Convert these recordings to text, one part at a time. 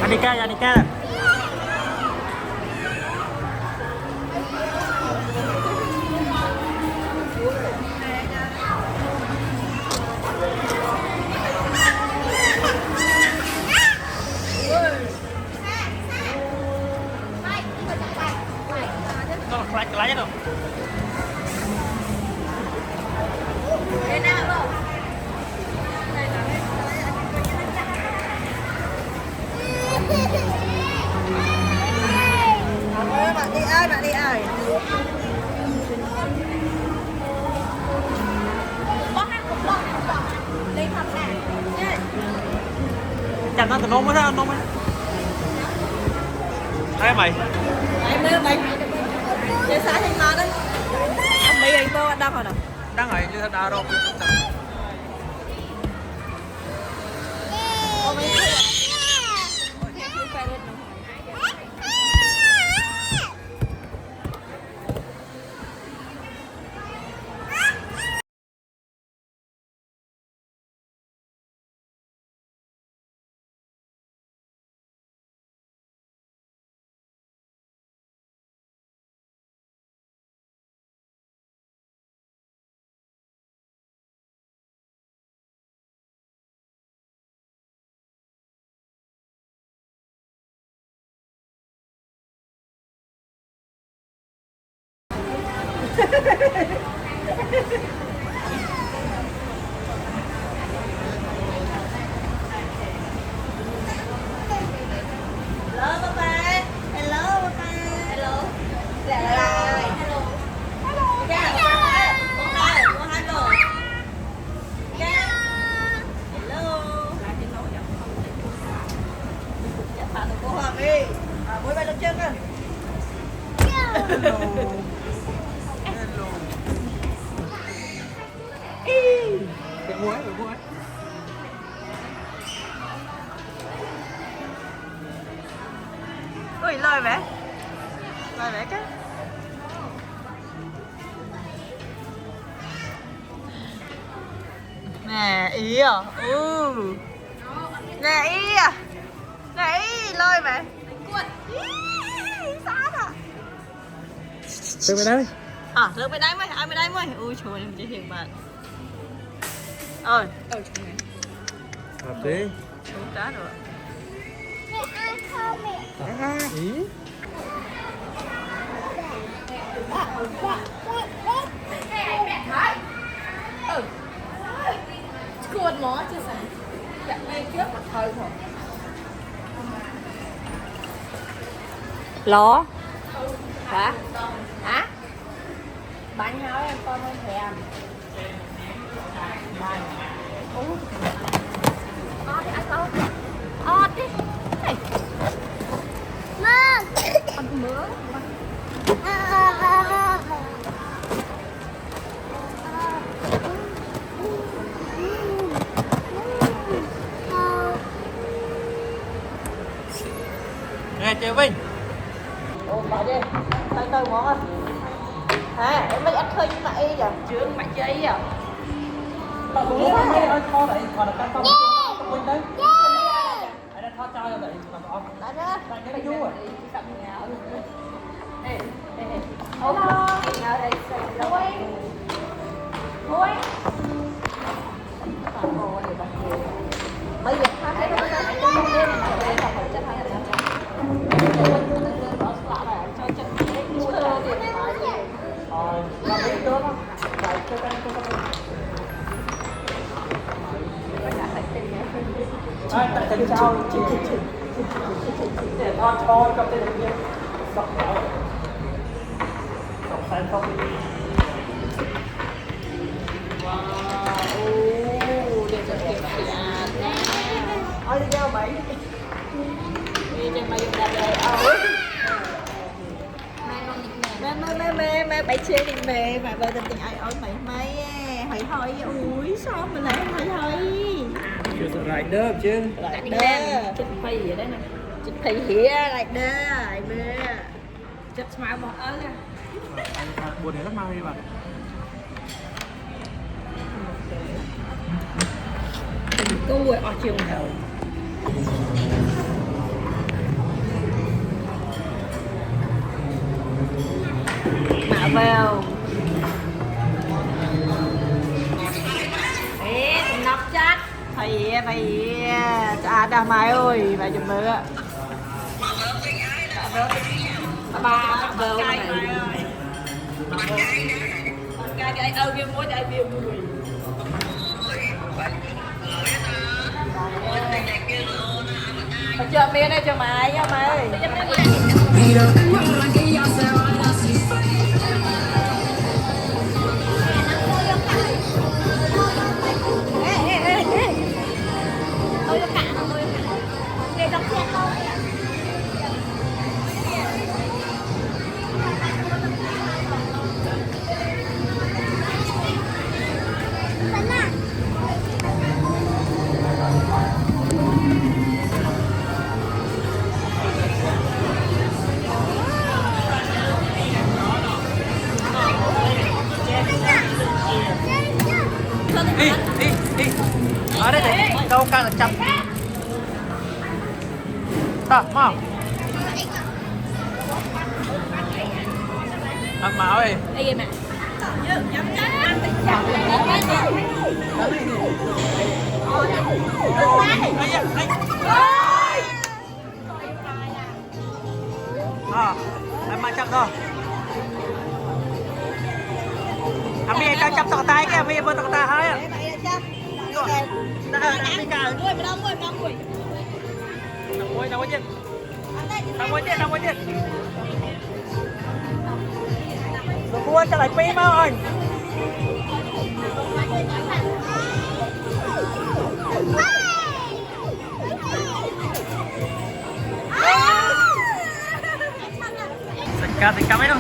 Anika, Anika. Nó lại rồi. Bạn đi ơi. Có hai cục lon đi thăm nè. Chẳng nó từ nôm mới ra nôm ấy. Ai mày? Em đưa mày. Để xả thêm nó đấy. Anh bị anh tôi đang rồi đâu? Đang ở như đá đâu. Mỗi bài lập chân à? Hello. Hello. Cái muối, cái muối. Ui, lời vẽ. Lời vẽ cái. Nè, ý à? Nè, ý à? Nè, ý, lời. Sát à. Từ bên đây. À, lượt bên đây mới, ai bên đây mới. Ui trời ơi, mình hiện bạn. Ơi. Hợp đi. Đúng cá rồi. Ý. Cuốn nó chứ sao? Chạy ngay trước mặt thời thôi. Ló. Hả? Hả? Bánh nói em con không thèm. Bánh. Ót đi, ăn không? Ót đi. Này. Mơ. Ăn mỡ. Nè Triệu Vinh. Ồ, bỏ đi. Tay tôi món à. Hả? Em mới ăn khơi như vậy vậy? Chưa ăn mạnh giấy à? Tao cũng muốn mấy ơi kho đấy, còn là căn không trong Vinh đấy. Anh đã thoát cho đấy, mà bỏ. Lại đó. Tại cái vú à. Hello. Vui. Vui. Bây giờ hai cái đó là cái không nên là phải chất hai là cho chất chưa điện thoại. Rồi, làm đi tốt không? Vậy cho cái tại tình sao để thoát cho trong cái đường sọc đỏ sọc xanh không Để cho kiểm tra nè. Ôi đi đâu vậy? Đi trên mày đặt đây. Mẹ bảy chia đi mẹ mà vợ tình tình ai ơi mày hỏi ui sao mình lại hỏi chưa được lại đớp chứ lại đơ chụp phi vậy đấy nè chụp phi hỉa lại đơ lại mẹ chụp smile một ớt anh buồn thế lắm mau đi bạn cô rồi ở chiều nào mạ vào ê nắp chắc phải à đào mai ơi bà chụp mưa ba vợ này cái ơi cái mối đại biểu mùi chờ miếng đây cho mày nha mày đi ở đây để đâu càng là chậm ta mau ăn máu ơi đây mẹ em mà chậm rồi anh bây giờ chậm tọt tay kìa bây giờ vừa tọt tay hơi à Nằm trên Rồi mua cho lại phim ơi Tình ca mấy đâu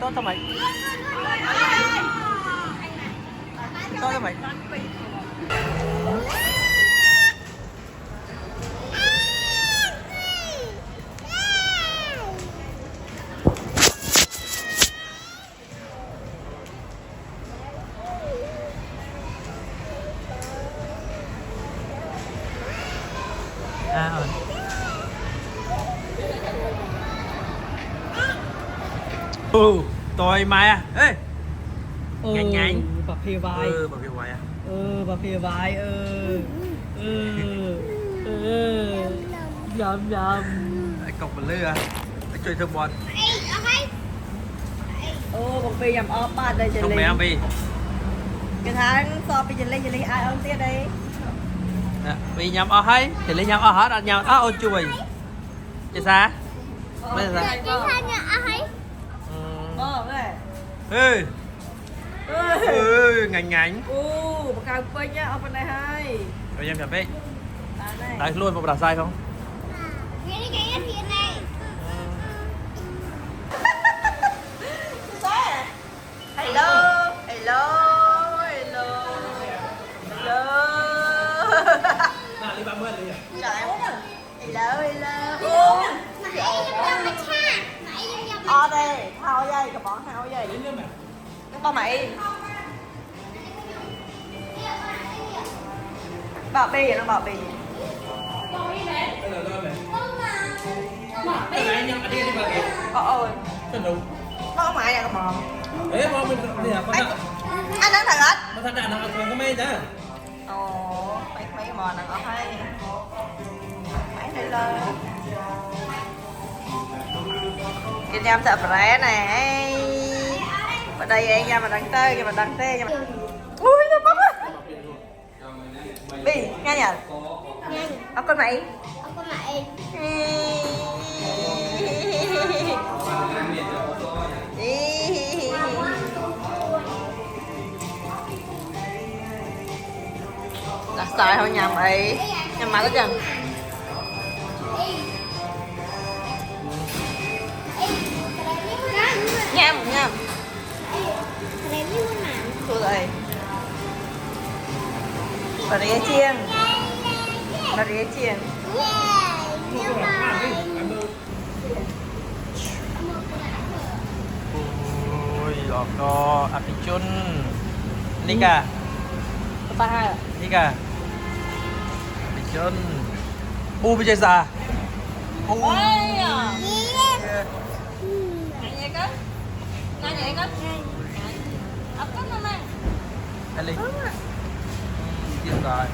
tốt thôi mày tốt thôi mày tôi mai à ê nhanh nhanh bà phê vai bà kêu hoài à bà phê vai nhầm nhầm anh cọc một lư à anh chơi thơm bòn bà phê nhầm ốp ba đây không mẹ vì cái tháng so với chân lên ai ôm tiếc đây vì nhầm ở hay thì lấy nhầm ở hết anh nhầm ôn chui chứ sao bây giờ ê ngành ngành một cà phê nhá ở bên này hay rồi em chả biết tại luôn một đào sai không hello hello hello hello đi 30 đi hello hello ở đây thao dây các bạn thao dây ba mày bảo bì vậy nó bảo bì ôi nó không ai vậy các bạn anh đang thật hết mà thật là có mê chứ ồ mấy mòn nó có hay mấy này lên cái nhâm sợ rẻ này ở đây anh ra mà đăng tê cho mà đăng tê cho mà ui nó bốc á bì nghe nhỉ ở con mày là xài thôi nhầm ấy nhầm mà có chừng nhầm nhầm thôi rồi bà rỉa chiên bà rỉa chiên ôi có apichun Nika ba hai Nika apichun bây giờ sao ôi à nghe có nghe có ấp có mà Ellie. Điên rồi.